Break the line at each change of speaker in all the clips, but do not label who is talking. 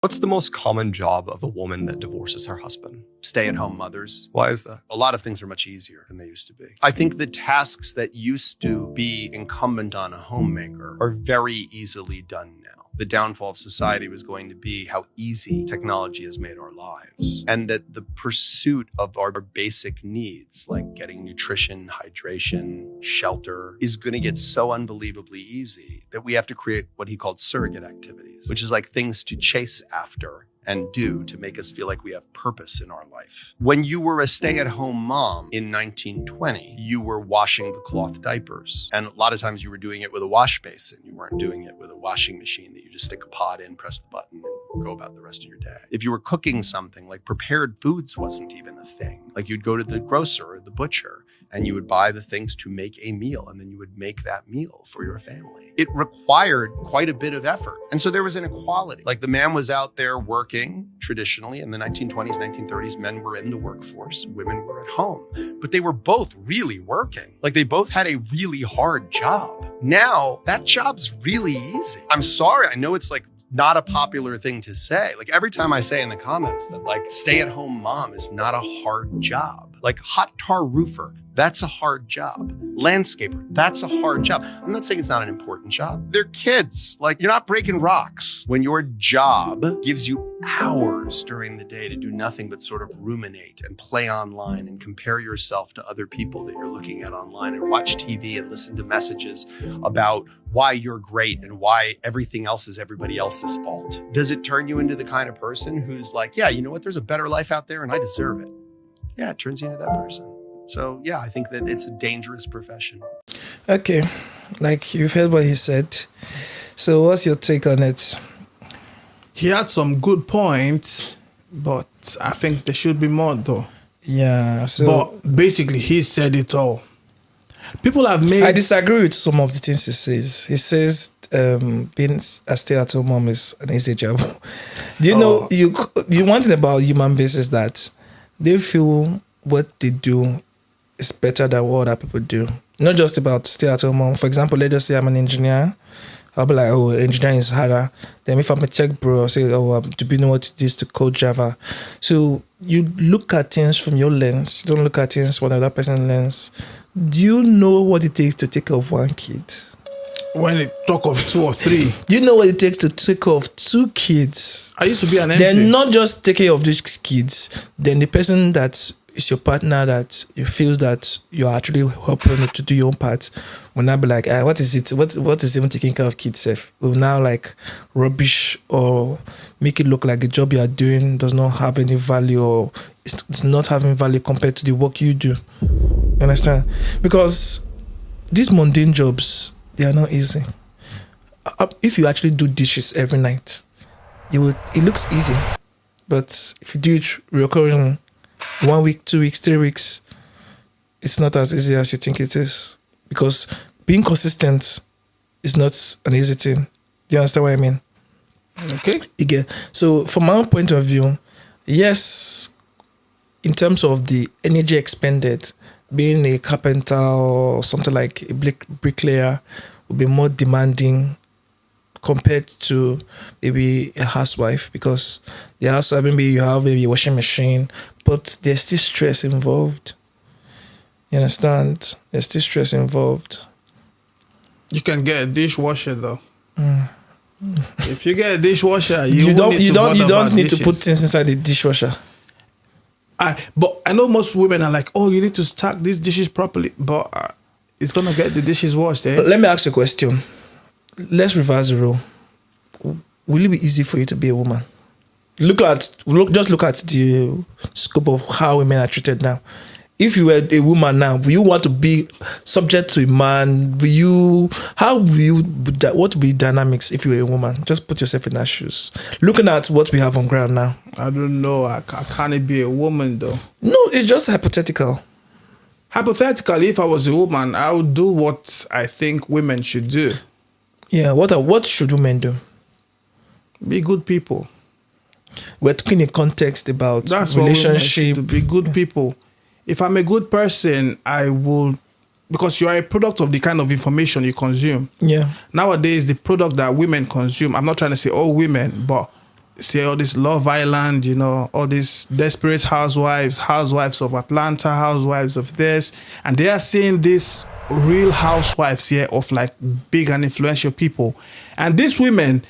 What's the most common job of a woman that divorces her husband?
Stay-at-home mothers.
Why is that?
A lot of things are much easier than they used to be. I think the tasks that used to be incumbent on a homemaker are very easily done now. The downfall of society was going to be how easy technology has made our lives, and that the pursuit of our basic needs, like getting nutrition, hydration, shelter, is going to get so unbelievably easy that we have to create what he called surrogate activities, which is like things to chase after and do to make us feel like we have purpose in our life. When you were a stay-at-home mom in 1920, you were washing the cloth diapers. And a lot of times you were doing it with a wash basin. You weren't doing it with a washing machine that you just stick a pot in, press the button, and go about the rest of your day. If you were cooking something, like prepared foods wasn't even a thing. Like you'd go to the grocer or the butcher and you would buy the things to make a meal, and then you would make that meal for your family. It required quite a bit of effort. And so there was inequality. Like the man was out there working traditionally in the 1920s, 1930s, men were in the workforce, women were at home, but they were both really working. Like they both had a really hard job. Now that job's really easy. I'm sorry, I know it's like not a popular thing to say. Like every time I say in the comments that like stay-at-home mom is not a hard job, like hot tar roofer, that's a hard job. Landscaper, that's a hard job. I'm not saying it's not an important job. They're kids. Like you're not breaking rocks. When your job gives you hours during the day to do nothing but sort of ruminate and play online and compare yourself to other people that you're looking at online and watch TV and listen to messages about why you're great and why everything else is everybody else's fault. Does it turn you into the kind of person who's like, yeah, you know what? There's a better life out there and I deserve it. Yeah, it turns you into that person. So yeah, I think that it's a dangerous profession.
Okay, like you've heard what he said. So what's your take on it?
He had some good points, but I think there should be more though.
Yeah, so
But basically, he said it all. People have made...
I disagree with some of the things he says. He says being a stay-at-home mom is an easy job. Do you know, you one thing about human beings is that they feel what they do is better than what other people do. Not just about stay-at-home mom. For example, let's just say I'm an engineer. I'll be like, oh, engineering is harder. Then if I'm a tech bro, I'll say, oh, do you know what it is to code Java? So you look at things from your lens. You don't look at things from another person's lens. Do you know what it takes to take care of one kid?
When they talk of 2 or 3.
Do you know what it takes to take care of 2 kids?
I used to be an MC.
Then not just take care of these kids, then the person that is your partner that you feel that you're actually helping to do your own part will now be like, what is it? What is even taking care of kids safe? Will now like rubbish or make it look like the job you are doing does not have any value or it's not having value compared to the work you do. You understand? Because these mundane jobs, they are not easy. If you actually do dishes every night, it looks easy. But if you do it recurringly, 1 week, 2 weeks, 3 weeks, it's not as easy as you think it is. Because being consistent is not an easy thing. Do you understand what I mean?
Okay.
Again, so from my own point of view, yes, in terms of the energy expended, being a carpenter or something like a bricklayer will be more demanding compared to maybe a housewife, because the housewife, maybe you have maybe a washing machine, but there's still stress involved. You understand? There's still stress involved.
You can get a dishwasher though. If you get a dishwasher, you
don't need
dishes.
to put things inside the dishwasher.
But I know most women are like, oh, you need to stack these dishes properly, but it's gonna get the dishes washed. Eh?
Let me ask you a question. Let's reverse the role. Will it be easy for you to be a woman? Just look at the scope of how women are treated now. If you were a woman now, will you want to be subject to a man? What would be dynamics if you were a woman? Just put yourself in that shoes. Looking at what we have on ground now.
I don't know. I can't be a woman though.
No, it's just hypothetical.
Hypothetically, if I was a woman, I would do what I think women should do.
Yeah, what should women do?
Be good people.
We're talking in context about
That's
relationship.
To be good people. If I'm a good person, I will, because you are a product of the kind of information you consume.
Yeah.
Nowadays, the product that women consume, I'm not trying to say all women, but say all this Love Island, you know, all these desperate housewives of Atlanta, housewives of this, and they are seeing these real housewives here of like big and influential people. And these women,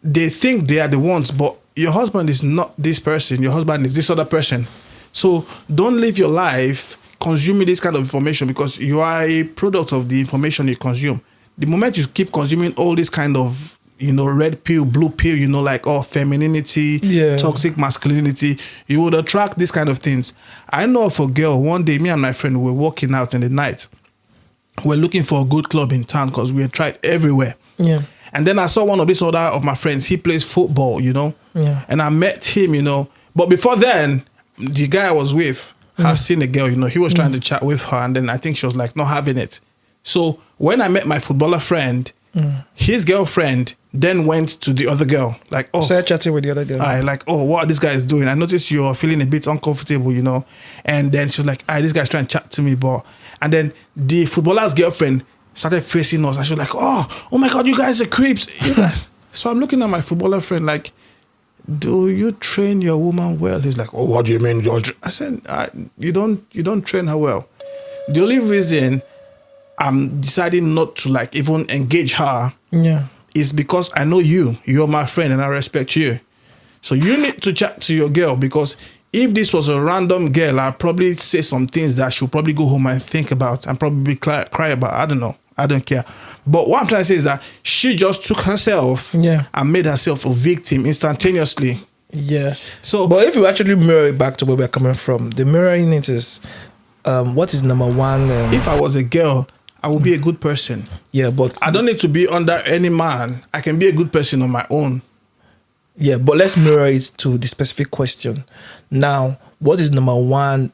they think they are the ones, but your husband is not this person. Your husband is this other person. So don't live your life consuming this kind of information, because you are a product of the information you consume. The moment you keep consuming all this kind of, you know, red pill, blue pill, you know, like femininity, toxic masculinity, you would attract these kind of things. I know of a girl, one day, me and my friend were walking out in the night. We're looking for a good club in town because we had tried everywhere.
Yeah.
And then I saw one of these other of my friends, he plays football, you know.
Yeah.
And I met him, you know. But before then, the guy I was with had seen a girl, you know. He was trying to chat with her, and then I think she was like not having it. So when I met my footballer friend, his girlfriend then went to the other girl, like,
started chatting with the other girl.
What are these guys doing? I noticed you're feeling a bit uncomfortable, you know. And then she was like, this guy's trying to chat to me, but. And then the footballer's girlfriend started facing us, and she was like, oh my God, you guys are creeps. You guys. So I'm looking at my footballer friend like, do you train your woman well? He's like, what do you mean, George? I said, you don't train her well. The only reason I'm deciding not to like even engage her is because I know you're my friend and I respect you. So you need to chat to your girl, because if this was a random girl, I'd probably say some things that she'll probably go home and think about and probably cry about. I don't know. I don't care. But what I'm trying to say is that she just took herself and made herself a victim instantaneously.
Yeah.
So,
but if you actually mirror it back to where we're coming from, the mirroring it is, what is number one?
If I was a girl, I would be a good person.
Yeah, but
I don't need to be under any man. I can be a good person on my own.
Yeah, but let's mirror it to the specific question. Now, what is number one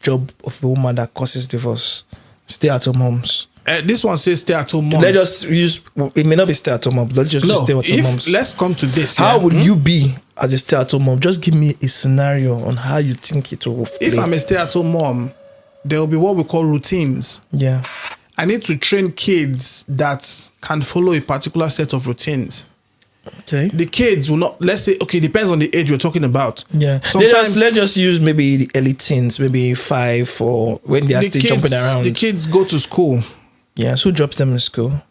job of a woman that causes divorce? Stay-at-home homes.
This one says stay-at-home moms.
Let's just use, it may not be stay-at-home moms. Let's just use stay-at-home moms.
Let's come to this.
How would you be as a stay-at-home mom? Just give me a scenario on how you think it will play.
If I'm a stay-at-home mom, there will be what we call routines.
Yeah.
I need to train kids that can follow a particular set of routines.
Okay.
The kids will not, let's say, okay, depends on the age we're talking about.
Yeah.
Sometimes
let's just use maybe the early teens, maybe 5 or when they are still jumping around.
The kids go to school.
Yeah. So who drops them in school?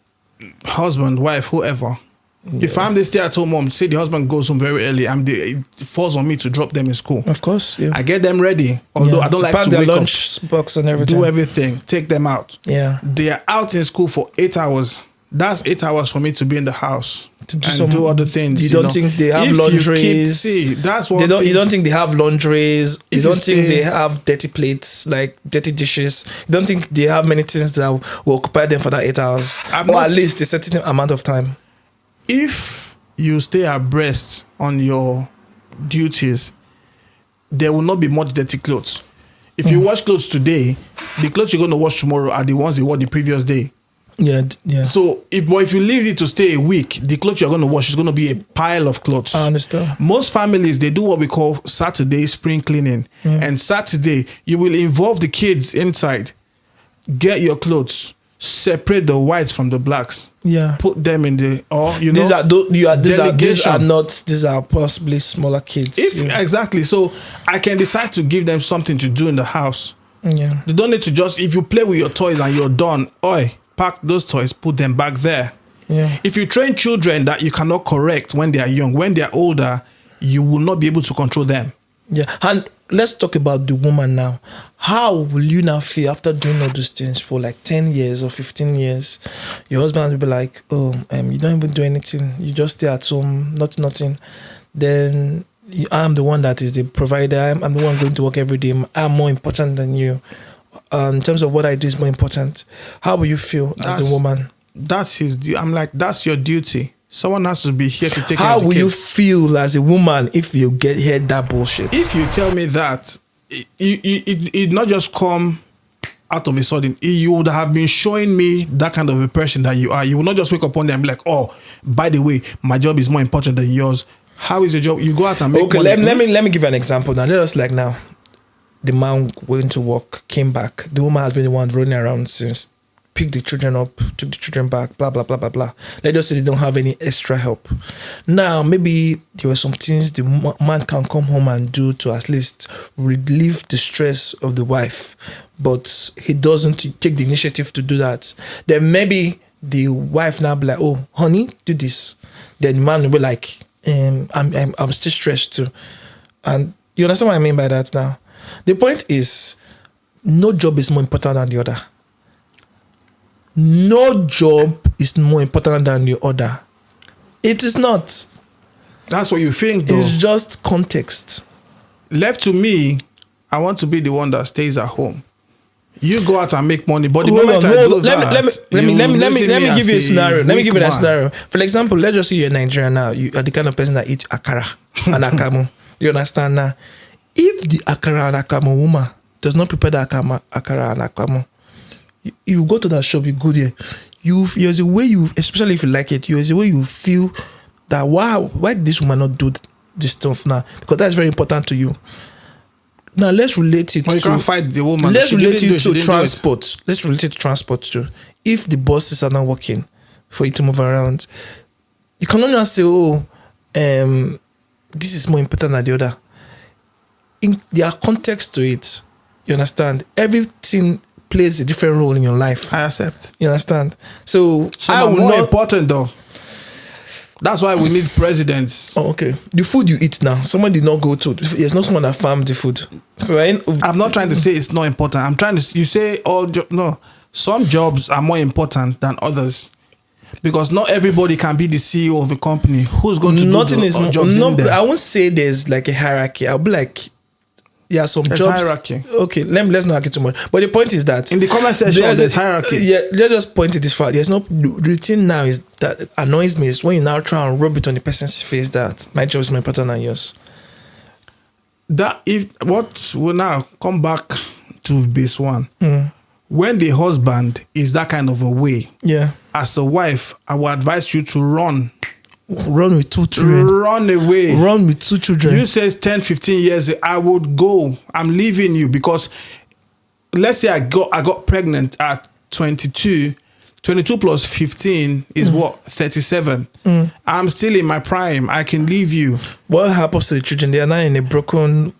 Husband, wife, whoever. Yeah. If I'm the stay-at-home mom, say the husband goes home very early, it falls on me to drop them in school.
Of course. Yeah.
I get them ready. Although I don't like
pack
to
their
wake
lunch box and everything.
Do everything. Take them out.
Yeah.
They are out in school for 8 hours. That's 8 hours for me to be in the house to do other things.
You don't think they have laundries?
That's what
you don't think they have laundries? You don't think they have dirty plates, like dirty dishes? You don't think they have many things that will occupy them for that 8 hours, or at least a certain amount of time?
If you stay abreast on your duties, there will not be much dirty clothes. If you wash clothes today, the clothes you're going to wash tomorrow are the ones you wore the previous day.
Yeah.
So if you leave it to stay a week, the clothes you're going to wash is going to be a pile of clothes.
I understand.
Most families, they do what we call Saturday spring cleaning. And Saturday, you will involve the kids inside. Get your clothes. Separate the whites from the blacks. Yeah. Put them in the these are possibly smaller kids. Exactly. So I can decide to give them something to do in the house. Yeah. They don't need to just, if you play with your toys and you're done, pack those toys, put them back there. Yeah. If you train children that you cannot correct when they are young, when they are older, you will not be able to control them.
Yeah. And let's talk about the woman now. How will you now feel after doing all those things for like 10 years or 15 years? Your husband will be like, you don't even do anything. You just stay at home, nothing. Then I'm the one that is the provider. I'm the one going to work every day. I'm more important than you. In terms of what I do is more important. How will you feel as the woman? I'm like, that's your duty. Someone has to be here to take care of the kids. How will you feel as a woman if you heard that bullshit?
If you tell me that, it not just come out of a sudden. You would have been showing me that kind of a person that you are. You will not just wake up one day and be like, by the way, my job is more important than yours. How is your job? You go out and make money.
Let me give you an example now. Let us like now. The man went to work, came back. The woman has been the one running around since picked the children up, took the children back, blah, blah, blah, blah, blah. Let's just say they don't have any extra help. Now, maybe there were some things the man can come home and do to at least relieve the stress of the wife, but he doesn't take the initiative to do that. Then maybe the wife now be like, oh, honey, do this. Then the man will be like, I'm still stressed too. And you understand what I mean by that now? The point is, no job is more important than the other. No job is more important than the other. It is not.
That's what you think, though.
It's just context.
Left to me, I want to be the one that stays at home. You go out and make money, but the moment I do that,
let me give you a scenario. Let me give you that scenario. For example, let's just say you're Nigerian now. You are the kind of person that eats akara and akamu. You understand now? If the akara and akamu woman does not prepare the akara and akamu, you go to that shop, you go there. There's a way especially if you like it, there's a way you feel that, wow, why did this woman not do this stuff now? Because that's very important to you. Now let's relate it
you
to.
can't fight the woman.
Let's relate it to transport. Let's relate it to transport too. If the buses are not working for you to move around, you cannot just say, "Oh, this is more important than the other." There are context to it. You understand? Everything plays a different role in your life.
I accept.
You understand? So
some
I
are
will
more
not.
important though. That's why we need presidents.
Oh, okay. The food you eat now, someone did not go to. There's not someone that farmed the food. So
I'm not trying to say it's not important. I'm trying to. You say no. Some jobs are more important than others because not everybody can be the CEO of a company. Who's going to
nothing
do
is
the jobs in there?
I won't say there's like a hierarchy. I'll be like, yeah, some
there's
jobs.
Hierarchy.
Okay, let's not argue too much. But the point is that
in the comment section there's hierarchy.
Yeah, let's just point to this fact. There's no routine now is that annoys me is when you now try and rub it on the person's face that my job is more important than yours.
That if what will now come back to base one. When the husband is that kind of a way,
yeah,
as a wife, I would advise you to run
with 2 children.
Run away.
Run with 2 children.
You says 10, 15 years, I would go. I'm leaving you because let's say I got pregnant at 22. 22 plus 15 is what? 37. I'm still in my prime. I can leave you.
What happens to the children? They are not in a broken...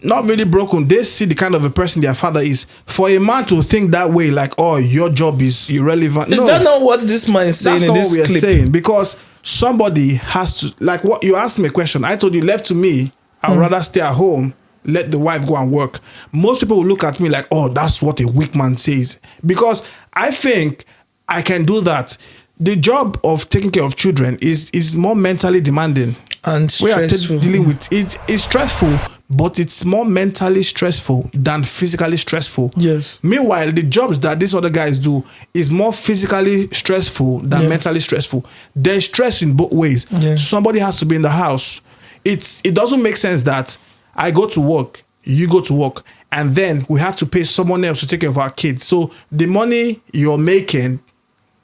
Not really broken. They see the kind of a person their father is. For a man to think that way, like, oh, your job is irrelevant.
Is that not what this man is saying in this clip? That's not what we are saying.
Because somebody has to, like what you asked me a question. I told you, left to me, I'd rather stay at home, let the wife go and work. Most people will look at me like, oh, that's what a weak man says. Because I think I can do that. The job of taking care of children is more mentally demanding.
And stressful.
We are dealing with it's stressful, but it's more mentally stressful than physically stressful.
Yes.
Meanwhile, the jobs that these other guys do is more physically stressful than mentally stressful. There's stress in both ways.
Yeah.
Somebody has to be in the house. It doesn't make sense that I go to work, you go to work, and then we have to pay someone else to take care of our kids. So the money you're making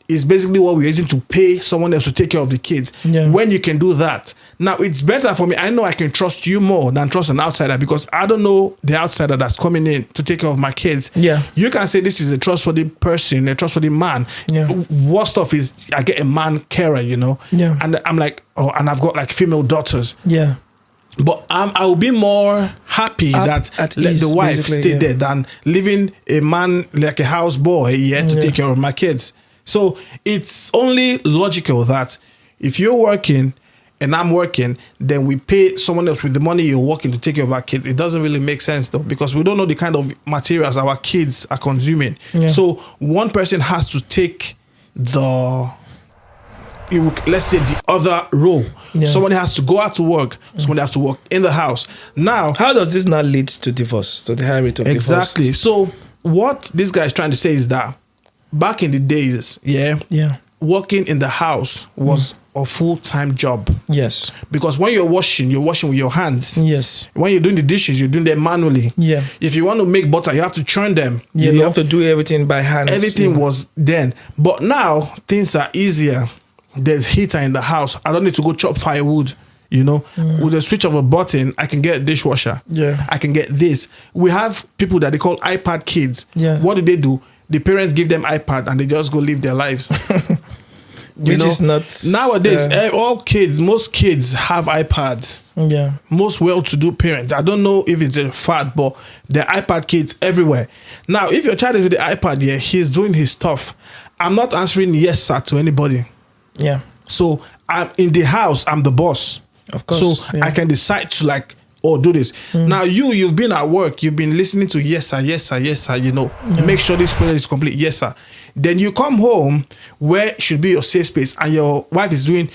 is basically what we're using to pay someone else to take care of the kids.
Yeah.
When you can do that. Now, it's better for me. I know I can trust you more than trust an outsider because I don't know the outsider that's coming in to take care of my kids.
Yeah.
You can say this is a trustworthy person, a trustworthy man.
Yeah.
What stuff is, I get a man carer, you know?
Yeah.
And I'm like, oh, and I've got like female daughters.
Yeah.
But I will be more happy that let
ease,
the wife stay there than leaving a man like a house boy to take care of my kids. So it's only logical that if you're working and I'm working, then we pay someone else with the money you're working to take care of our kids. It doesn't really make sense though, because we don't know the kind of materials our kids are consuming. Yeah. So one person has to take let's say the other role. Yeah. Somebody has to go out to work. Somebody has to work in the house. Now,
how does this not lead to divorce, to the high rate of divorce?
Exactly. So what this guy is trying to say is that back in the days, working in the house was a full-time job.
Yes.
Because when you're washing with your hands.
Yes.
When you're doing the dishes, you're doing them manually.
Yeah.
If you want to make butter, you have to churn them.
Yeah, you have to do everything by hand.
Everything was then. But now, things are easier. There's heater in the house. I don't need to go chop firewood. You know, with the switch of a button, I can get a dishwasher.
Yeah.
I can get this. We have people that they call iPad kids.
Yeah.
What do? the parents give them iPad and they just go live their lives.
Which is not
nowadays. Most kids have iPads.
Yeah.
Most well-to-do parents. I don't know if it's a fad, but there are iPad kids everywhere. Now, if your child is with the iPad, yeah, he's doing his stuff. I'm not answering yes, sir, to anybody.
Yeah.
So I'm in the house. I'm the boss.
Of course.
So I can decide to like, do this. Now you've been at work. You've been listening to yes, sir, yes, sir, yes, sir. Make sure this project is complete. Yes, sir. Then you come home where should be your safe space, and your wife is doing,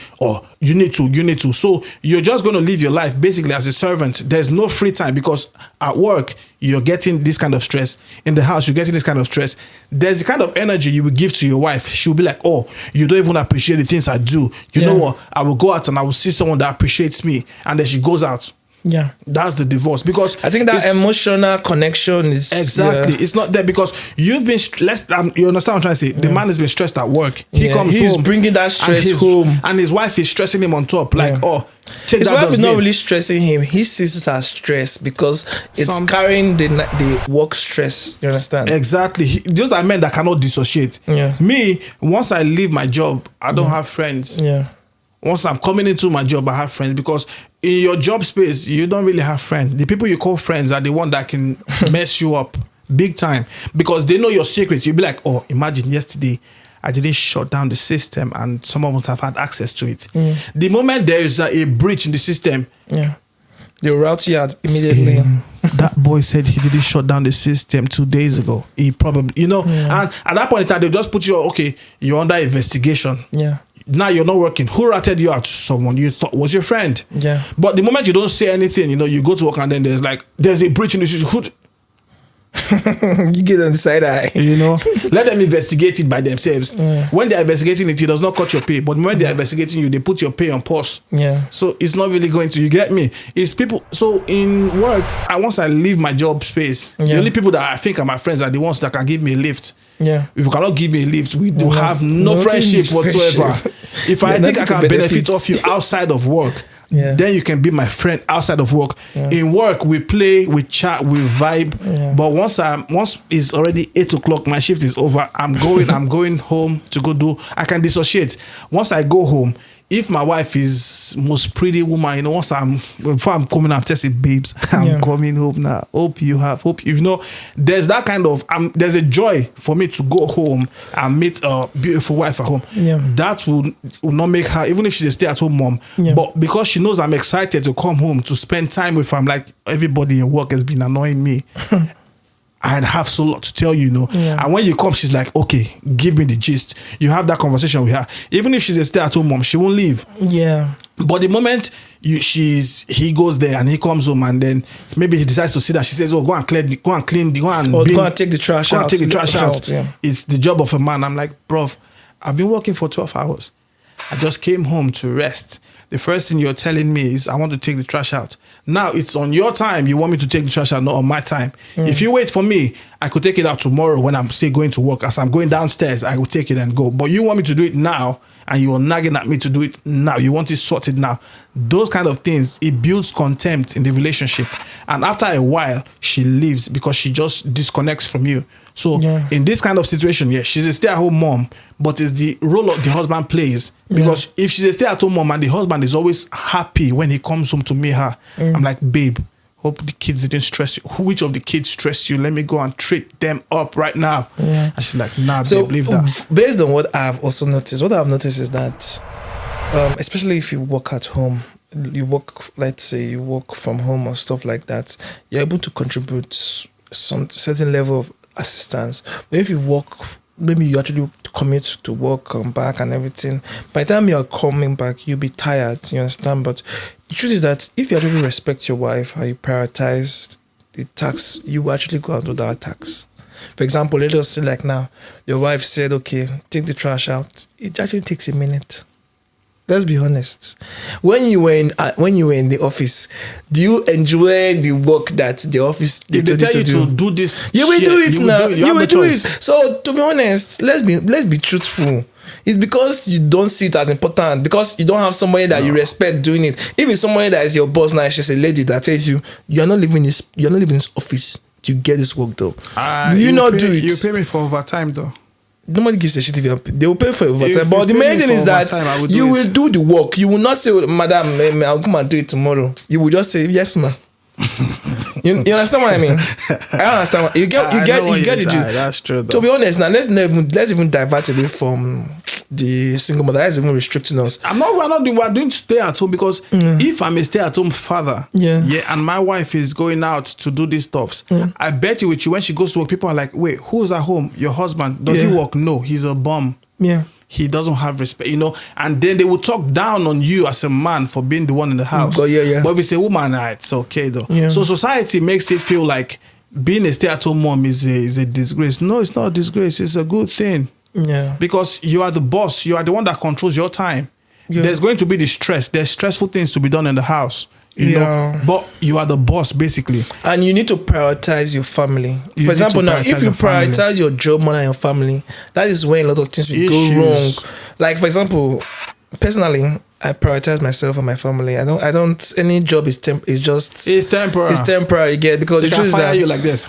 you need to. So you're just going to live your life basically as a servant. There's no free time because at work, you're getting this kind of stress. In the house, you're getting this kind of stress. There's the kind of energy you will give to your wife. She'll be like, you don't even appreciate the things I do. You know what? I will go out and I will see someone that appreciates me. And then she goes out.
Yeah,
that's the divorce, because
I think that emotional connection is
exactly it's not there because you've been stressed. You understand what I'm trying to say? The man has been stressed at work. He comes
he's
home,
bringing that stress home,
and his wife is stressing him on top. Like, take
his
that
wife is not really stressing him. He sees it as stress because it's carrying the work stress. You understand?
Exactly. Those are men that cannot dissociate.
Yeah.
Me, once I leave my job, I don't have friends.
Yeah.
Once I'm coming into my job, I have friends, because in your job space, you don't really have friends. The people you call friends are the one that can mess you up big time, because they know your secrets. You'll be like, imagine yesterday I didn't shut down the system and someone would have had access to it. The moment there is a breach in the system,
they'll route you out immediately.
That boy said he didn't shut down the system 2 days ago. He probably, and at that point in time, they'll just put you, you're under investigation.
Yeah.
Now you're not working. Who ratted you out to someone you thought was your friend?
Yeah.
But the moment you don't say anything, you go to work and then there's a breach in the system.
You get on the side eye.
Let them investigate it by themselves. When they're investigating it does not cut your pay. But when they're investigating you, they put your pay on pause.
Yeah.
So it's not really going to, you get me? It's people. So in work, once I leave my job space, the only people that I think are my friends are the ones that can give me a lift.
Yeah.
If you cannot give me a lift, we do have no friendship whatsoever. If I think I can benefit off you outside of work, then you can be my friend outside of work. In work, we play, we chat, we vibe. But once it's already 8:00, my shift is over. I'm going home to go do. I can dissociate. Once I go home, if my wife is most pretty woman, before I'm coming, I'm texting, babes, I'm coming home now. Hope there's that kind of, there's a joy for me to go home and meet a beautiful wife at home.
Yeah.
That will not make her, even if she's a stay-at-home mom, but because she knows I'm excited to come home to spend time with her, I'm like, everybody in work has been annoying me. I have so lot to tell you, And when you come, she's like, okay, give me the gist. You have that conversation with her. Even if she's a stay-at-home mom, she won't leave.
Yeah.
But the moment he goes there and he comes home and then maybe he decides to sit down, she says, go and clean, go and take the trash out.
Yeah.
It's the job of a man. I'm like, bruv, I've been working for 12 hours. I just came home to rest. The first thing you're telling me is I want to take the trash out. Now it's on your time. You want me to take the trash out, not on my time. If you wait for me, I could take it out tomorrow when I'm say going to work. As I'm going downstairs, I will take it and go. But you want me to do it now, and you are nagging at me to do it now. You want it sorted now. Those kind of things, it builds contempt in the relationship. And after a while, she leaves because she just disconnects from you. So in this kind of situation, she's a stay-at-home mom, but it's the role of the husband plays. Because if she's a stay-at-home mom and the husband is always happy when he comes home to meet her, I'm like, babe, hope the kids didn't stress you. Which of the kids stressed you? Let me go and treat them up right now. And she's like, nah,
so,
babe, believe that.
Based on what I've also noticed, is that, especially if you work at home, let's say you work from home or stuff like that, you're able to contribute some certain level of assistance. But if you work, maybe you actually commute to work, come back and everything, by the time you're coming back, you'll be tired, you understand? But the truth is that if you actually respect your wife and you prioritize the tasks, you actually go and do that task. For example, let us say like now, your wife said, okay, take the trash out. It actually takes a minute. Let's be honest. When you were in the office, do you enjoy the work that the office
they tell you to do this?
You will do it now. You will do it. So to be honest, let's be truthful. It's because you don't see it as important, because you don't have somebody that you respect doing it. If it's somebody that is your boss now, she's a lady that tells you, you're not leaving this office to get this work done.
You
not
pay,
do it.
You pay me for overtime though.
Nobody gives a shit if they will pay for overtime.
If
But the
you pay
main
me
thing is
for
that
overtime, I will do
you
it.
will do the work. You will not say, Madam, I'll come and do it tomorrow. You will just say, yes, ma'am. you understand what I mean? I understand. You get the gist.
That's true. Though.
To be honest, now let's even divert away from the single mother. That's even restricting us.
We're doing stay at home because if I'm a stay at home father, and my wife is going out to do these stuffs, I bet you with you when she goes to work, people are like, wait, who's at home? Your husband? Does he work? No, he's a bum.
Yeah.
He doesn't have respect, and then they will talk down on you as a man for being the one in the house.
But if
it's a woman, it's okay though.
Yeah.
So society makes it feel like being a stay-at-home mom is a disgrace. No, it's not a disgrace. It's a good thing.
Yeah.
Because you are the boss. You are the one that controls your time.
Yeah.
There's going to be the stress. There's stressful things to be done in the house. You know, but you are the boss basically.
And you need to prioritize your family. For example, now, if you prioritize your job more than your family, that is when a lot of things will go wrong. Like, for example, personally, I prioritize myself and my family. I don't. Any job is temporary. It's temporary. You get, because
they
the
can
truth is
fire
that
you like this.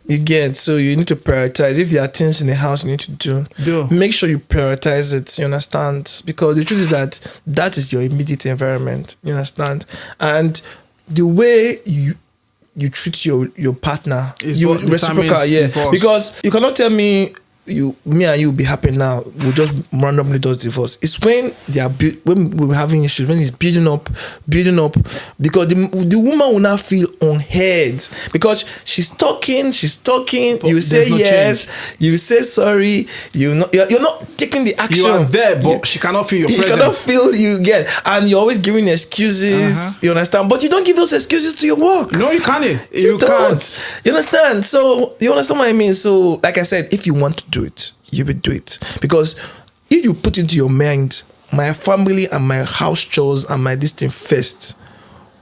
You get, so you need to prioritize. If there are things in the house you need to do, make sure you prioritize it. You understand? Because the truth is that is your immediate environment. You understand? And the way you treat your partner, you reciprocal, because you cannot tell me me and you will be happy now. We'll just randomly does divorce. It's when when we're having issues, when it's building up, because the woman will not feel unheard because she's talking. But you say yes, you say sorry. You're not taking the action.
You are there, but she cannot feel your presence.
You cannot feel you get, and you're always giving excuses. You understand? But you don't give those excuses to your work.
No, you can't. You
don't.
Can't.
You understand? So you understand what I mean? So, like I said, if you want to do it, you will do it. Because if you put into your mind, my family and my house chores and my this thing first,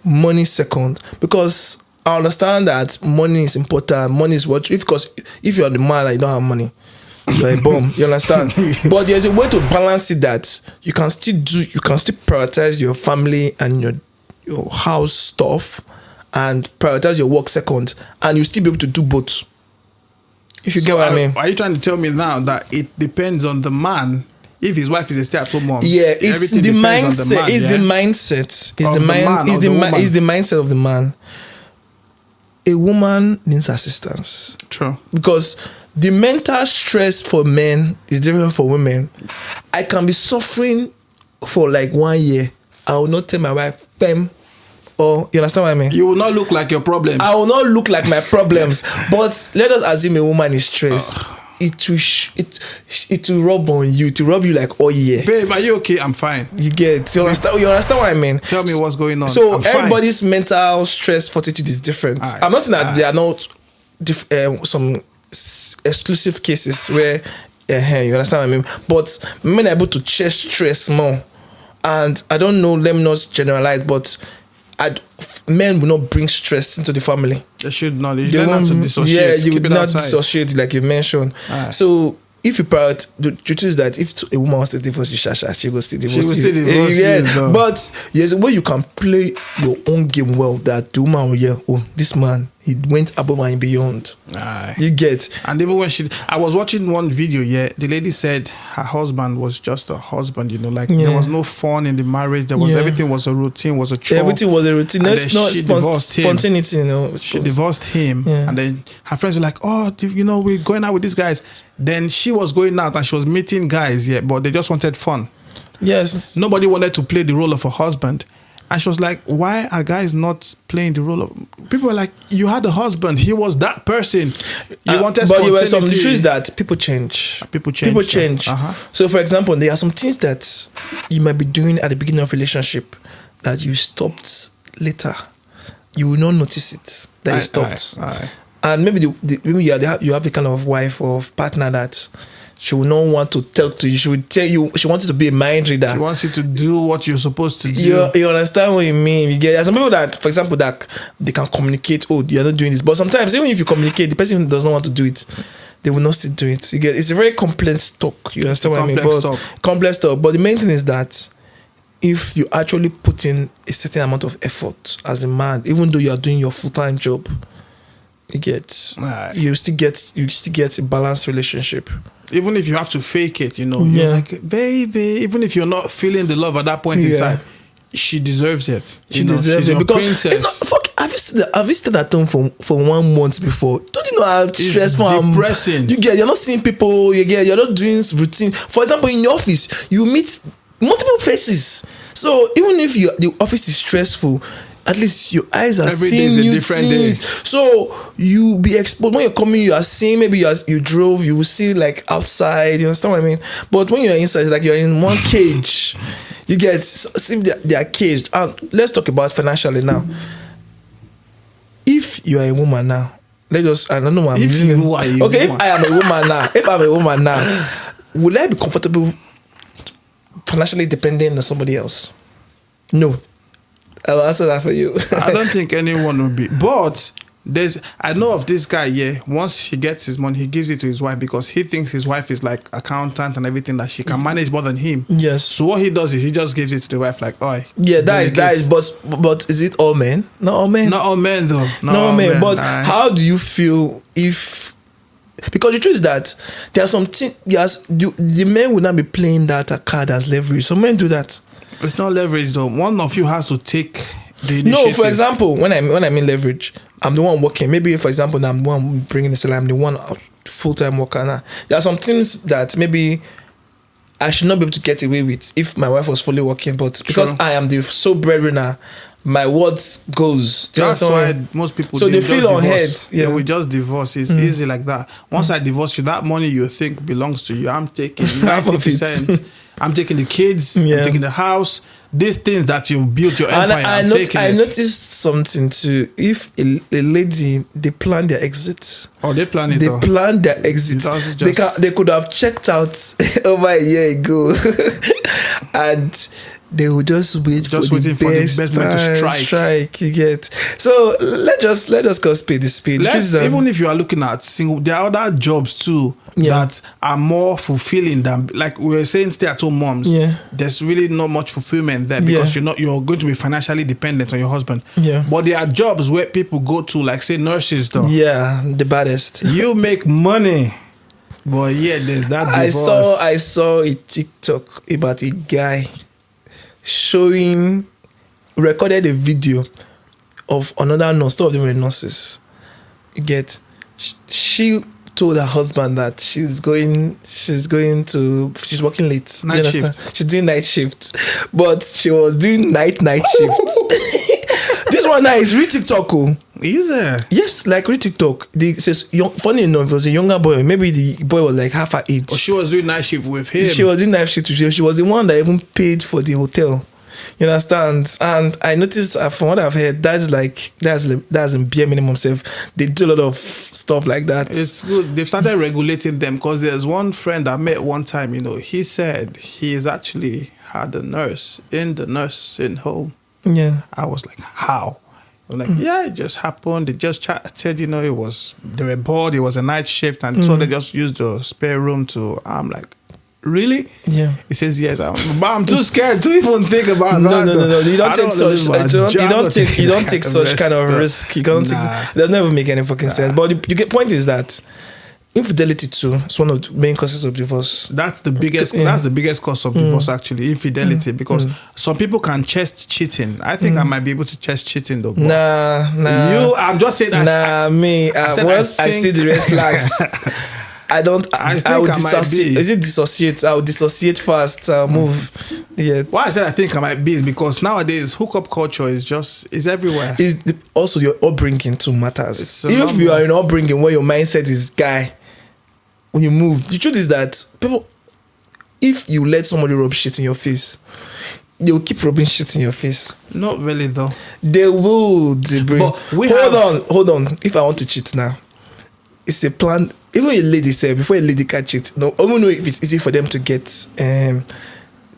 money second. Because I understand that money is important. Money is what, because if you're the man and you don't have money, you're a bum. You understand? But there's a way to balance it that you can still prioritize your family and your house stuff and prioritize your work second, and you still be able to do both. If you get what I mean.
Are you trying to tell me now that it depends on the man if his wife is a stay-at-home mom?
Yeah, it's the mindset. It's the mindset. It's the mindset of the man. A woman needs assistance.
True.
Because the mental stress for men is different for women. I can be suffering for like 1 year. I will not tell my wife, Pem. Or you understand what I mean?
You will not look like your problems.
I will not look like my problems. But let us assume a woman is stressed. It will rub on you. To rub you like, oh yeah,
babe, are you okay? I'm fine.
You get, you understand what I mean?
Tell me what's going on.
So everybody's mental stress fortitude is different. Right. I'm not saying that there are not some exclusive cases where you understand what I mean. But men are able to chase stress more. And I don't know, let me not generalize, but men will not bring stress into the family.
They should not. They don't have to dissociate.
Yeah, you would not dissociate like you mentioned. Right. So if you the truth is that if a woman wants to divorce you, she will still divorce you. But there's a way you can play your own game well that the woman will hear, oh, this man, he went above and beyond. Aye. You get.
And even when I was watching one video, the lady said her husband was just a husband, there was no fun in the marriage. There was everything was a routine, was a chore.
Everything was a routine. There's no spontaneity,
She divorced him, and then her friends were like, oh, we're going out with these guys. Then she was going out and she was meeting guys, but they just wanted fun.
Yes.
Nobody wanted to play the role of a husband. And she was like, why are guys not playing the role of... People were like, you had a husband. He was that person. You wanted spontaneity. But there were some issues that people change. People change. So, for example, there are some things that you might be doing at the beginning of a relationship that you stopped later. You will not notice it that you stopped. And maybe maybe you have the kind of wife or partner that she will not want to talk to you. She will tell you, she wants you to be a mind reader. She wants you to do what you're supposed to do.
You understand what you mean? You get some people that, for example, that they can communicate, oh, you're not doing this. But sometimes, even if you communicate, the person who does not want to do it, they will not still do it. You get, it's a very complex talk. You understand what I mean? Complex talk. But the main thing is that if you actually put in a certain amount of effort as a man, even though you are doing your full-time job, You get,
Right.
you still get a balanced relationship.
Even if you have to fake it,
Yeah.
you're like, baby, even if you're not feeling the love at that point in
Yeah.
time, she deserves it.
She deserves
she's
it
your
because
princess.
fuck. Have you stayed at home for 1 month before? Don't you know how stressful and
depressing.
you're not seeing people. You're not doing routine. For example, in your office, you meet multiple faces. So even if the office is stressful, at least your eyes are
Every day
seeing
is a
new
different
things.
day.
So you be exposed when you're coming. You are seeing, maybe you drove. You will see like outside. You understand what I mean? But when you're inside, like you're in one cage. You get, see, they are caged. And let's talk about financially now. If you are a woman now, I don't know why I'm
If
using
you are a
okay,
woman.
if I am a woman now, will I be comfortable financially dependent on somebody else? No. I'll answer that for you.
I don't think anyone will be. But I know of this guy, yeah, once he gets his money, he gives it to his wife because he thinks his wife is like accountant and everything, that she can manage more than him.
Yes.
So what he does is he just gives it to the wife like, oi.
Yeah, that is, but is it all men? Not all men.
Not all men though.
Not all men. But
Aye.
how do you feel if? Because the truth is that there are some things. Yes, the men would not be playing that card as leverage. Some men do that.
It's not leverage though. One of you has to take the initiative.
No, for example, when I mean leverage, I'm the one working. Maybe, for example, I'm the one bringing the salary. I'm the one full-time worker now. There are some things that maybe I should not be able to get away with if my wife was fully working. But because
Sure.
I am the sole breadwinner, my words goes. Do you
That's
understand?
why most people
So they
just
feel on
divorce.
head. Yeah.
They will just divorce. It's easy like that. Once I divorce you, that money you think belongs to you, I'm taking
Half of it.
90%. I'm taking the kids.
Yeah.
I'm taking the house. These things that you built your
And
empire.
I
taking it.
noticed something too. If a lady, they plan their exit.
Oh, they plan it.
They
though.
plan their exit.
That's just-
They could have checked out over a year ago, and they will just wait
Just
for
waiting
the
for the
best
best man to
time,
strike.
You get. So let us call spade the spade.
Even if you are looking at single, there are other jobs too
Yeah.
that are more fulfilling than, like we were saying, stay-at-home moms.
Yeah.
There's really not much fulfillment there because you're going to be financially dependent on your husband.
Yeah.
But there are jobs where people go to, like say nurses though.
yeah, the baddest.
You make money, but yeah, there's that divorce.
I saw a TikTok about a guy recorded a video of another nurse. Two of them were nurses. You get, she told her husband that she's working late. You
Night
understand?
shift.
She's doing night shift, but she was doing night shift. This one now is real TikTok. Oh.
Easy.
Yes, like real TikTok. It says, funny enough, it was a younger boy. Maybe the boy was like half her age.
But she was doing night shift with him.
She was doing night shift. She was the one that even paid for the hotel. You understand? And I noticed from what I've heard, that's in bare minimum self. They do a lot of stuff like that.
It's good. They've started regulating them because there's one friend I met one time, he said he's actually had a nurse in the nursing home.
Yeah.
I was like, how? I'm like, yeah, it just happened. They just chatted, they were bored. It was a night shift. And so they just used the spare room I'm like, really?
Yeah.
He says, yes. But I'm too scared to even think about
No.
that.
You don't take such. You don't take such kind of risk. You can't take. It doesn't even make any fucking sense. But the point is that infidelity too is one of the main causes of divorce.
That's the biggest.
Yeah.
That's the biggest cause of divorce, actually, infidelity. Because some people can chest cheating. I think I might be able to chest cheating though.
Nah.
I'm just saying.
Once I see the red flags, I would dissociate. Is it dissociate? I would dissociate fast. I'll move. Yeah.
Why I said I think I might be is because nowadays hookup culture is everywhere.
Also your upbringing too matters.
It's
If you are in upbringing where your mindset is guy, when you move, the truth is that people, if you let somebody rub shit in your face, they will keep rubbing shit in your face.
Not really though.
They will.
But
Hold on. If I want to cheat now, it's a plan. Even a lady said before a lady can cheat, no, I don't know if it's easy for them to get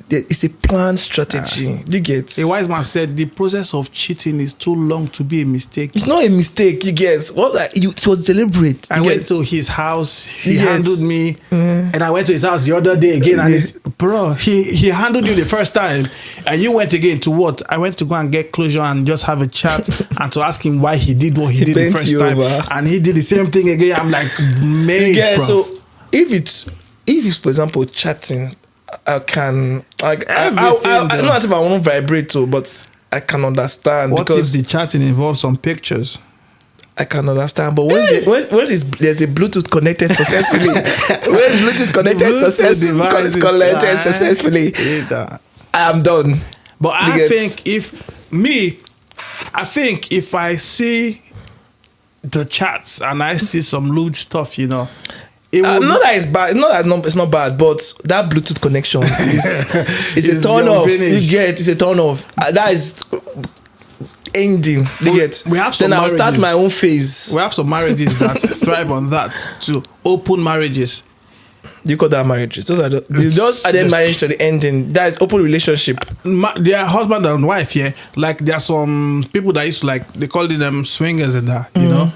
it's a planned strategy. You get?
A wise man said the process of cheating is too long to be a mistake.
It's not a mistake. You get? It was deliberate.
I went to his house. He handled me, and I went to his house the other day again. And he handled you the first time, and you went again to what? I went to go and get closure and just have a chat and to ask him why he did what he did the first time, and he did the same thing again. I'm like, mate, bro.
So if it's for example chatting, I can like I not if I want to vibrate too, but I can understand.
What
because
if the chatting involves some pictures?
I can understand, but when there's a Bluetooth connected successfully, when Bluetooth connected successfully, I'm done.
But I think if I see the chats and I see some lewd stuff, you know.
Not that it's bad. It's not bad, but that Bluetooth connection is a turn off. You get? It's a turn off. That is ending. You get?
We have some
then
marriages.
I'll start my own phase.
We have some marriages that thrive on that too. Open marriages.
You call that marriages? Those are then marriage to the ending. That is open relationship.
They are husband and wife. Yeah, like there are some people that used to like they call them swingers and that. You know,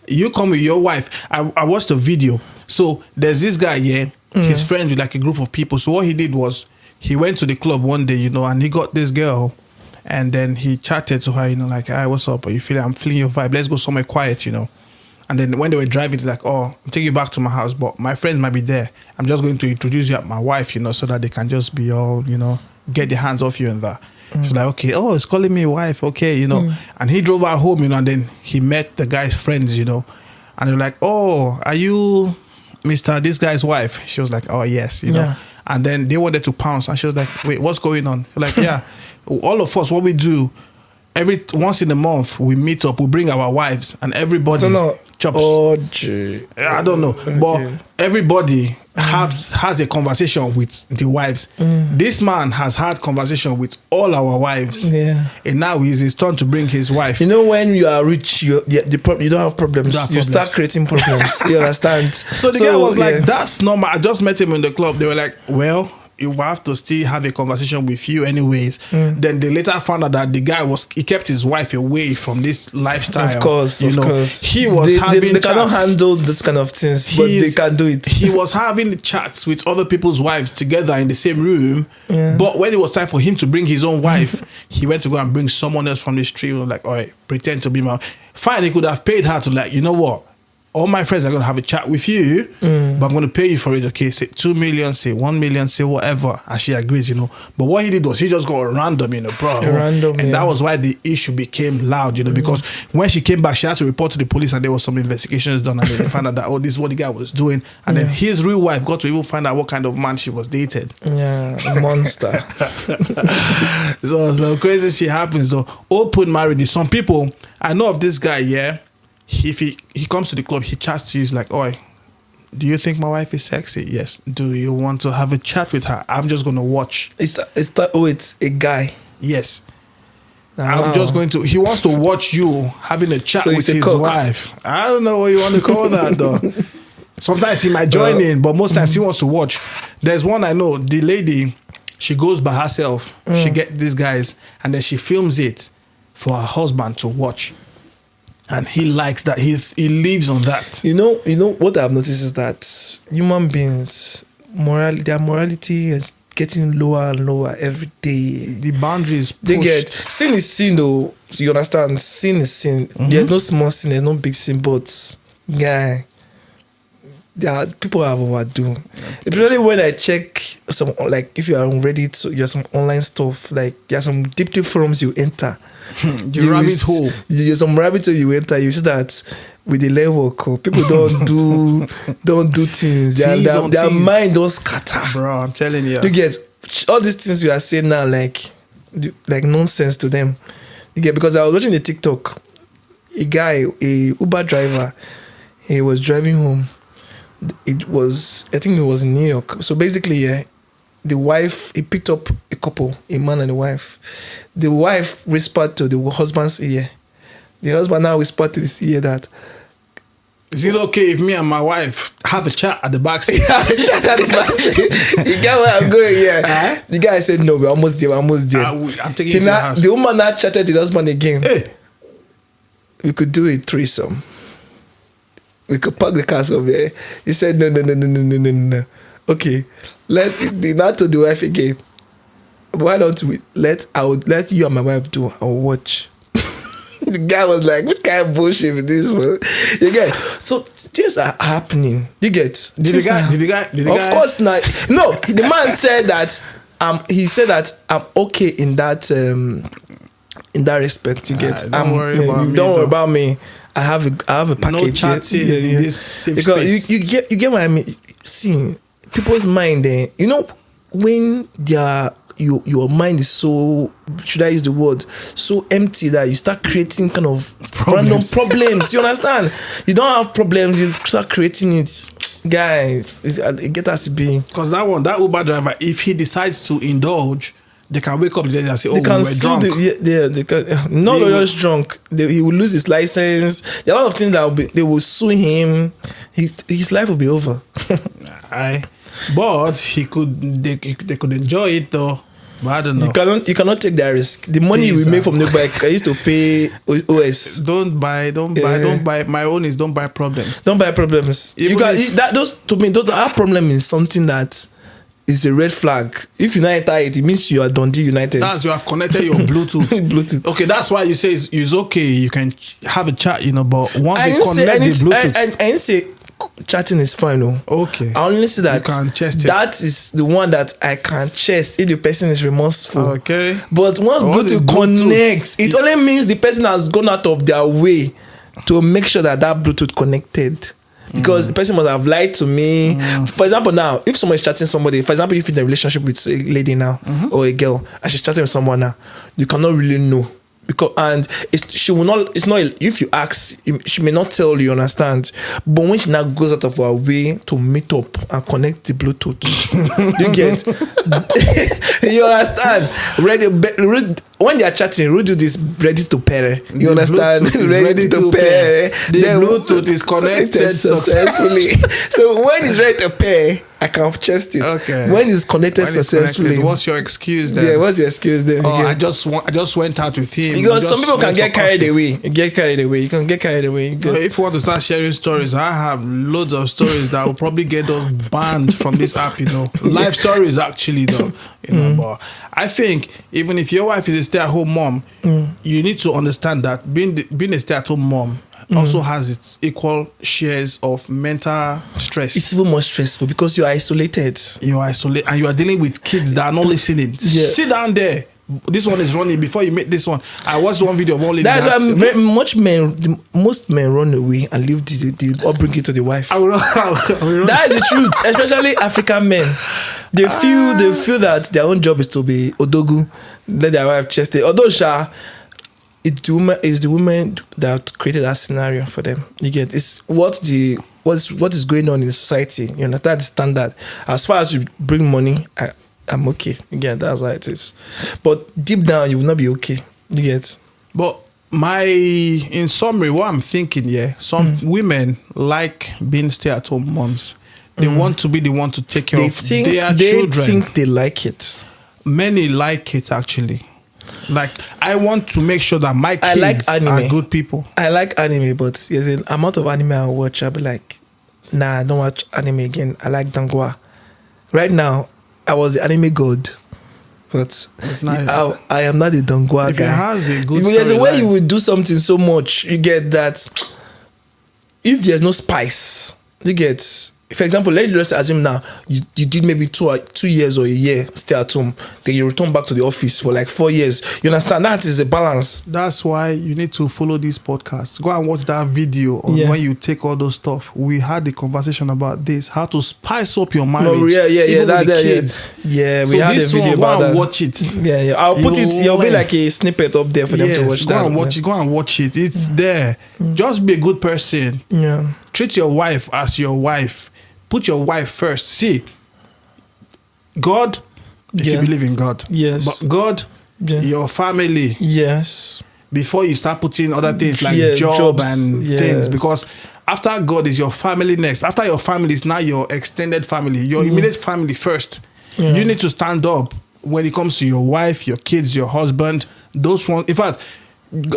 you come with your wife. I watched a video. So there's this guy, his friend with like a group of people. So what he did was he went to the club one day, you know, and he got this girl, and then he chatted to her, you know, like, "Hi, what's up? Are you feeling? I'm feeling your vibe. Let's go somewhere quiet, you know." And then when they were driving, it's like, "Oh, I'm taking you back to my house, but my friends might be there. I'm just going to introduce you to my wife, you know, so that they can just be all, you know, get their hands off you and that." She's like, "Okay, oh, it's calling me wife, okay, you know." And he drove her home, you know, and then he met the guy's friends, you know, and they're like, "Oh, are you Mr. this guy's wife?" She was like, "Oh yes," you know. And then they wanted to pounce, and she was like, "Wait, what's going on?" Like, "Yeah, all of us, what we do once in a month, we meet up, we bring our wives, and everybody chops."
Oh, gee.
I don't know, but everybody has a conversation with the wives. This man has had conversation with all our wives, and now it's his turn to bring his wife.
You know, when you are rich, you don't have problems. You start creating problems. You understand?
So the guy was like, "That's normal." I just met him in the club. They were like, "Well, you have to still have a conversation with you anyways." Then they later found out that the guy he kept his wife away from this lifestyle.
Of course.
He was having
they cannot handle this kind of things, but they can do it.
He was having chats with other people's wives together in the same room. But when it was time for him to bring his own wife, he went to go and bring someone else from the street. Like, "All right, pretend to be my." Fine, he could have paid her to, like, "You know what? All my friends are going to have a chat with you, but I'm going to pay you for it." Okay, say 2 million, say 1 million, say whatever. And she agrees, you know. But what he did was he just got random, you know, bro. And that was why the issue became loud, you know, because when she came back, she had to report to the police, and there was some investigations done, and they found out that, oh, this is what the guy was doing. And then his real wife got to even find out what kind of man she was dated.
Yeah, a monster.
So crazy shit happens, though. Open marriages. Some people, I know of this guy, if he comes to the club, he chats to you, he's like, "Oi, do you think my wife is sexy? Yes. Do you want to have a chat with her? I'm just going to watch."
It's a guy.
Yes. I'm just going to, he wants to watch you having a chat with his wife. I don't know what you want to call that, though. Sometimes he might join in, but most times he wants to watch. There's one I know, the lady, she goes by herself. She gets these guys, and then she films it for her husband to watch. And he likes that. He lives on that.
You know what I've noticed is that human beings, their morality is getting lower and lower every day.
The boundaries pushed.
They get sin is sin, though. You understand? Sin is sin. There's no small sin. There's no big sin. But people have overdue. Especially when I check some, like, if you are on Reddit, so you have some online stuff, like there are some deep forums you enter.
Rabbit hole.
There's some rabbit hole you enter. You see that with the level, people don't do things. Their mind don't scatter.
Bro, I'm telling you.
You get all these things we are saying now, like nonsense to them. You get, because I was watching the TikTok, a Uber driver, he was driving home. I think it was in New York. So basically, the wife, he picked up a couple, a man and a wife. The wife whispered to the husband's ear. The husband now whispered to his ear that
Is it okay if me and my wife have a chat at the back seat?
You get where I'm going, yeah. The guy said, no, we're almost there.
I'm taking you to the house.
The woman now chatted with the husband again.
Hey.
We could do a threesome. We could park the car somewhere. He said, no. Okay, not to the wife again. Why don't we I would let you and my wife do. I'll watch. The guy was like, what kind of bullshit with this one? You get? So things are happening. You get?
Did the guy?
Of course not. No, the man said that he said that I'm okay in that respect. You get?
Don't worry
about me. I have a package.
No chatting in this safe
because
space.
you get what I mean. See, people's mind. You know when they are. Your mind is so, should I use the word, so empty that you start creating kind of random problems. Do you understand? You don't have problems, you start creating it. Guys, it gets us to be.
Because that Uber driver, if he decides to indulge, they can wake up the day and say,
they can
we're drunk.
They can. Not just drunk. He will lose his license. There are a lot of things that they will sue him. His life will be over.
But they could enjoy it though. But I don't know.
You cannot take that risk. The money we make from the bike, I used to pay OS.
Don't buy. My own is don't buy problems.
Don't buy problems. Those problem is something that is a red flag. If you not enter it means you are Dundee United.
That's you have connected your Bluetooth. Okay, that's why you say it's okay. You can have a chat, but once you connect the Bluetooth,
I didn't say chatting is fine. No.
Okay.
I only say that
you can chest
that is the one that I can chest if the person is remorseful.
Okay.
But once Bluetooth connects, it only means the person has gone out of their way to make sure that Bluetooth connected. Because the person must have lied to me. For example, now, if someone is chatting somebody, for example, if you're in a relationship with a lady now or a girl and she's chatting with someone now, you cannot really know. Because she will not. It's not if you ask, she may not tell you. Understand? But when she now goes out of her way to meet up and connect the Bluetooth, you get. You understand? When they are chatting, we do this ready to pair. You understand?
Ready to pair. The Bluetooth is connected successfully.
So when it's ready to pair, I can chest it.
Okay.
When it's connected successfully.
What's your excuse then?
Yeah, what's your excuse then?
Oh, I just went out with him.
Because some people can get carried away. You can get carried away.
If you want to start sharing stories, I have loads of stories that will probably get us banned from this app, Life stories actually though. But I think even if your wife is a stay-at-home mom, you need to understand that being a stay-at-home mom also has its equal shares of mental stress.
It's even more stressful because you're isolated.
You're isolated and you are dealing with kids that are not listening. Yeah. Sit down there. This one is running before you make this one. I watched one video of one lady.
That's why most men run away and leave the upbringing to the wife. That is the truth, especially African men. They feel that their own job is to be odogu, let their wife chest it. Although it's the woman that created that scenario for them. You get it's what is going on in the society. You know, that's the standard. As far as you bring money, I'm okay. Again, that's how it is. But deep down, you will not be okay. You get.
But in summary, what I'm thinking, some women like being stay-at-home moms. They want to be the one to take care of their children.
They think they like it.
Many like it actually. Like I want to make sure that my kids are good people.
I like anime, but there's an amount of anime I watch. I'll be like, nah, I don't watch anime again. I like Dangwa. Right now, I was the anime god, but I am not the Dangwa guy.
It has a good
there's a way you would do something so much, you get that. If there's no spice, you get. For example, let's just assume now you did maybe 2 years or a year stay at home, then you return back to the office for like 4 years. You understand? That is a balance.
That's why you need to follow this podcast. Go and watch that video on when you take all those stuff. We had a conversation about this, how to spice up your marriage.
No, yeah.
Even with the kids.
Yeah, we had a video about that.
Watch it.
Yeah. I'll put it. There'll be like a snippet up there for them to watch.
Go and watch it. It's there. Just be a good person.
Yeah.
Treat your wife as your wife. Put your wife first. See, God, if you believe in God.
Yes.
But God, your family.
Yes.
Before you start putting other things like job and things. Because after God is your family next. After your family is now your extended family, your immediate family first.
Yeah.
You need to stand up when it comes to your wife, your kids, your husband. Those ones. In fact,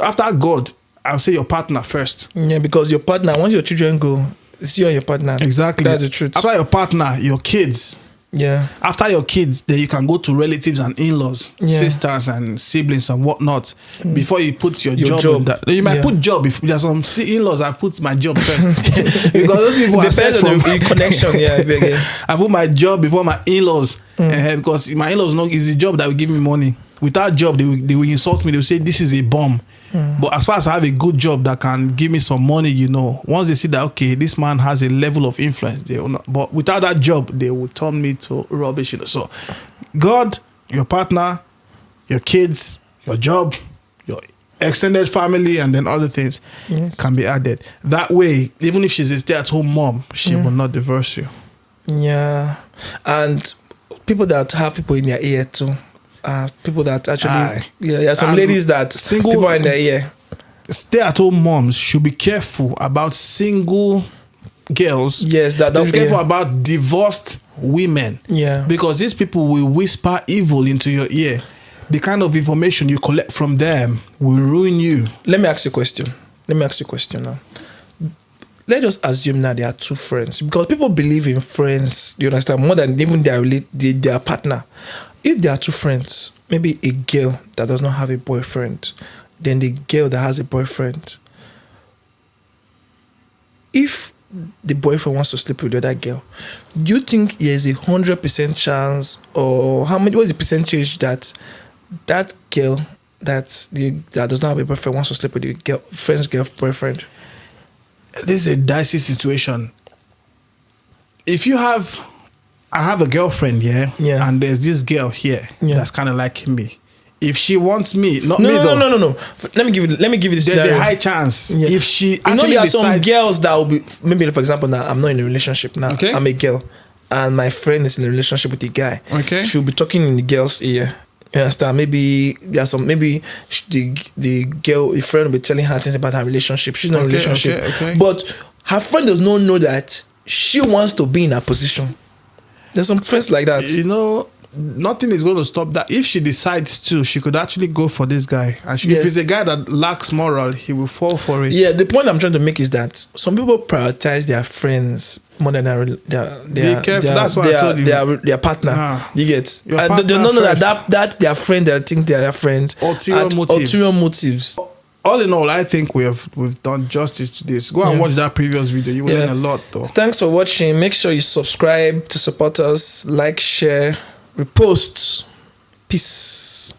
after God, I'll say your partner first.
Yeah, because your partner, once your children go, it's you and your partner.
Exactly.
That's the truth.
After your partner, your kids.
Yeah.
After your kids, then you can go to relatives and in-laws,
Yeah.
sisters and siblings and whatnot. Before you put your job.
job.
In that. You might
Yeah.
put job. If there's some in-laws, I put my job first. Because those people are set
Depends on
from
the connection. Yeah. Again.
I put my job before my in-laws. Because my in-laws know it's the job that will give me money. Without job, they will insult me. They will say this is a bomb. But as far as I have a good job that can give me some money, you know, once they see that, okay, this man has a level of influence, they will not. But without that job, they will turn me to rubbish. You know? So God, your partner, your kids, your job, your extended family, and then other things can be added. That way, even if she's a stay-at-home mom, she will not divorce you.
Yeah. And people that have people in their ear too. People that actually, there are some ladies that
single
people are in their ear.
Stay-at-home moms should be careful about single girls.
Yes, that
Be careful about divorced women.
Yeah.
Because these people will whisper evil into your ear. The kind of information you collect from them will ruin you.
Let me ask you a question. Now. Let's just assume that they are two friends, because people believe in friends, you understand, more than even their partner. If they are two friends, maybe a girl that does not have a boyfriend, then the girl that has a boyfriend, if the boyfriend wants to sleep with the other girl, do you think there is 100% chance, or what is the percentage that girl that does not have a boyfriend wants to sleep with the friend's boyfriend?
This is a dicey situation. If I have a girlfriend, and there's this girl here that's kind of like me. If she wants me,
No. Let me give you this.
There's
scenario.
a high chance if she
there are some
decides,
girls that will be, maybe for example, now I'm not in a relationship now.
Okay.
I'm a girl, and my friend is in a relationship with a guy.
Okay.
She'll be talking in the girl's ear. You understand? Maybe the friend will be telling her things about her relationship. She's not in a relationship,
okay.
but her friend does not know that she wants to be in her position. There's some friends like that.
You know, nothing is going to stop that. If she decides to, she could actually go for this guy. And if it's a guy that lacks moral, he will fall for it.
Yeah, the point I'm trying to make is that some people prioritize their friends more than their
Be careful. That's what I told you.
Their partner. You get?
Your
And
partner
they don't know
first.
that their friend, they think they are their friend. Ulterior motives.
All in all, I think we've done justice to this. Go and watch that previous video. You will learn a lot, though.
Thanks for watching. Make sure you subscribe to support us, like, share, repost. Peace.